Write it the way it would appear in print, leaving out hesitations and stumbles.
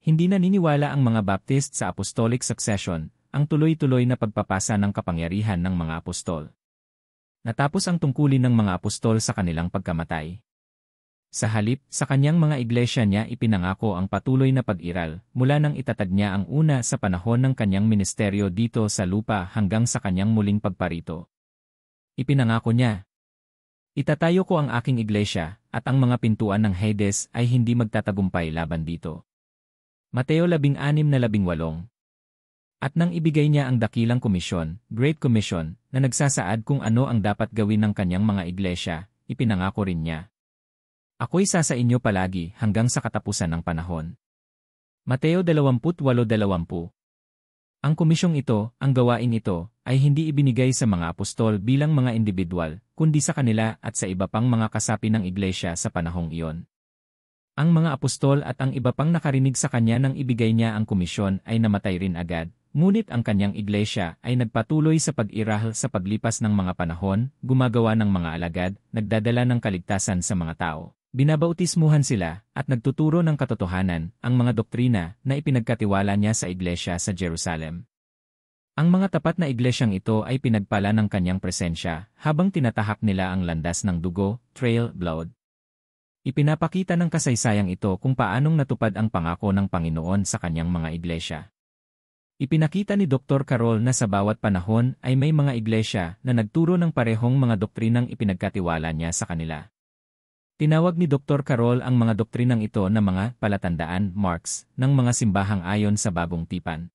Hindi naniniwala ang mga Baptist sa apostolic succession, ang tuloy-tuloy na pagpapasa ng kapangyarihan ng mga apostol. Natapos ang tungkulin ng mga apostol sa kanilang pagkamatay. Sa halip, sa kanyang mga iglesia niya ipinangako ang patuloy na pag-iral, mula nang itatag niya ang una sa panahon ng kanyang ministeryo dito sa lupa hanggang sa kanyang muling pagparito. Ipinangako niya, "Itatayo ko ang aking iglesia, at ang mga pintuan ng Hades ay hindi magtatagumpay laban dito." Mateo 16:18. At nang ibigay niya ang dakilang komisyon, Great Commission, na nagsasaad kung ano ang dapat gawin ng kanyang mga iglesia, ipinangako rin niya, "Ako'y sa inyo palagi hanggang sa katapusan ng panahon." Mateo 28:20. Ang komisyong ito, ang gawain ito, ay hindi ibinigay sa mga apostol bilang mga individual, kundi sa kanila at sa iba pang mga kasapi ng iglesia sa panahong iyon. Ang mga apostol at ang iba pang nakarinig sa kanya nang ibigay niya ang komisyon ay namatay rin agad, ngunit ang kanyang iglesia ay nagpatuloy sa pag-iral sa paglipas ng mga panahon, gumagawa ng mga alagad, nagdadala ng kaligtasan sa mga tao. Binabautismuhan sila, at nagtuturo ng katotohanan, ang mga doktrina na ipinagkatiwala niya sa iglesia sa Jerusalem. Ang mga tapat na iglesyang ito ay pinagpala ng kanyang presensya, habang tinatahak nila ang landas ng dugo, trail, blood. Ipinapakita ng kasaysayang ito kung paanong natupad ang pangako ng Panginoon sa kanyang mga iglesia. Ipinakita ni Dr. Carroll na sa bawat panahon ay may mga iglesia na nagturo ng parehong mga doktrinang ipinagkatiwala niya sa kanila. Tinawag ni Dr. Carroll ang mga doktrinang ito na mga palatandaan, marks, ng mga simbahang ayon sa bagong tipan.